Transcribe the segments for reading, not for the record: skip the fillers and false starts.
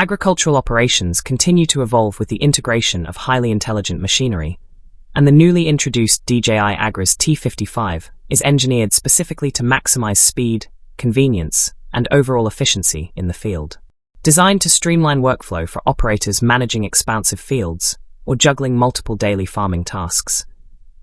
Agricultural operations continue to evolve with the integration of highly intelligent machinery, and the newly introduced DJI Agras T55 is engineered specifically to maximize speed, convenience, and overall efficiency in the field. Designed to streamline workflow for operators managing expansive fields or juggling multiple daily farming tasks,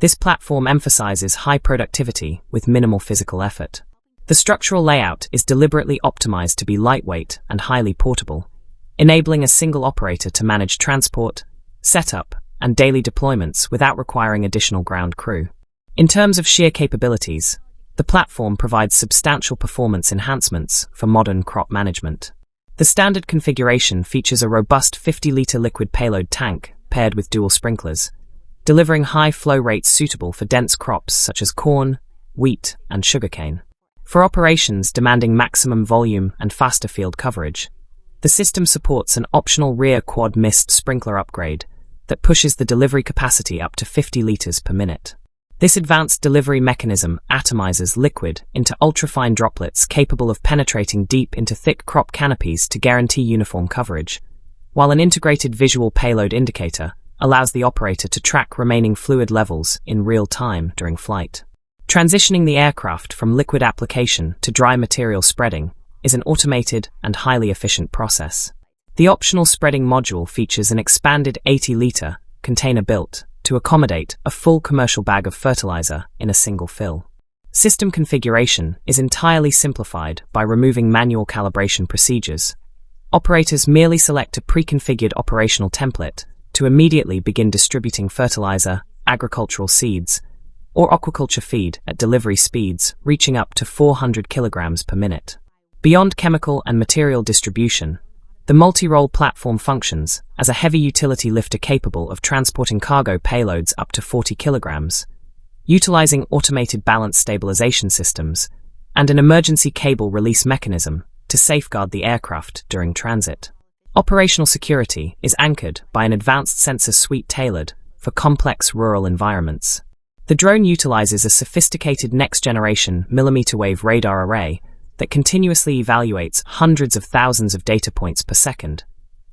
this platform emphasizes high productivity with minimal physical effort. The structural layout is deliberately optimized to be lightweight and highly portable, enabling a single operator to manage transport, setup, and daily deployments without requiring additional ground crew. In terms of sheer capabilities, the platform provides substantial performance enhancements for modern crop management. The standard configuration features a robust 50-liter liquid payload tank paired with dual sprinklers, delivering high flow rates suitable for dense crops such as corn, wheat, and sugarcane. For operations demanding maximum volume and faster field coverage, the system supports an optional rear quad mist sprinkler upgrade that pushes the delivery capacity up to 50 liters per minute. This advanced delivery mechanism atomizes liquid into ultrafine droplets capable of penetrating deep into thick crop canopies to guarantee uniform coverage, while an integrated visual payload indicator allows the operator to track remaining fluid levels in real time during flight. Transitioning the aircraft from liquid application to dry material spreading is an automated and highly efficient process. The optional spreading module features an expanded 80-liter container built to accommodate a full commercial bag of fertilizer in a single fill. System configuration is entirely simplified by removing manual calibration procedures. Operators merely select a pre-configured operational template to immediately begin distributing fertilizer, agricultural seeds, or aquaculture feed at delivery speeds reaching up to 400 kilograms per minute. Beyond chemical and material distribution, the multi-role platform functions as a heavy utility lifter capable of transporting cargo payloads up to 40 kilograms, utilizing automated balance stabilization systems and an emergency cable release mechanism to safeguard the aircraft during transit. Operational security is anchored by an advanced sensor suite tailored for complex rural environments. The drone utilizes a sophisticated next-generation millimeter-wave radar array that continuously evaluates hundreds of thousands of data points per second,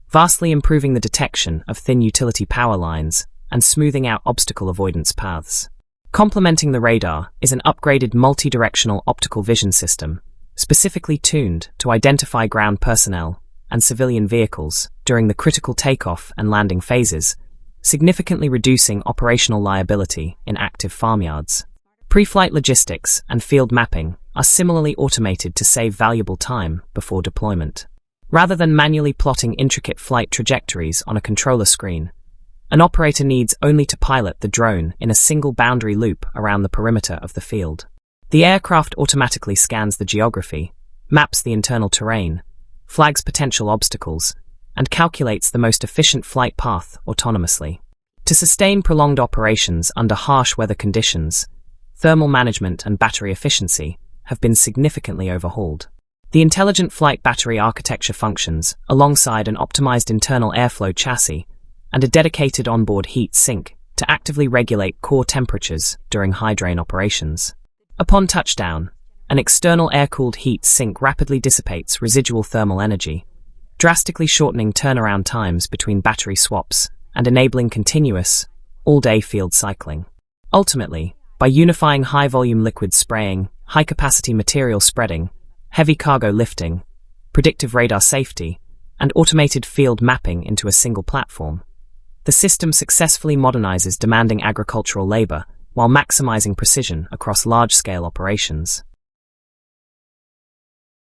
vastly improving the detection of thin utility power lines and smoothing out obstacle avoidance paths. Complementing the radar is an upgraded multi-directional optical vision system, specifically tuned to identify ground personnel and civilian vehicles during the critical takeoff and landing phases, significantly reducing operational liability in active farmyards. Pre-flight logistics and field mapping are similarly automated to save valuable time before deployment. Rather than manually plotting intricate flight trajectories on a controller screen, an operator needs only to pilot the drone in a single boundary loop around the perimeter of the field. The aircraft automatically scans the geography, maps the internal terrain, flags potential obstacles, and calculates the most efficient flight path autonomously. To sustain prolonged operations under harsh weather conditions, thermal management and battery efficiency have been significantly overhauled. The intelligent flight battery architecture functions alongside an optimized internal airflow chassis and a dedicated onboard heat sink to actively regulate core temperatures during high-drain operations. Upon touchdown, an external air-cooled heat sink rapidly dissipates residual thermal energy, drastically shortening turnaround times between battery swaps and enabling continuous, all-day field cycling. Ultimately, by unifying high-volume liquid spraying, high-capacity material spreading, heavy cargo lifting, predictive radar safety, and automated field mapping into a single platform, the system successfully modernizes demanding agricultural labor while maximizing precision across large-scale operations.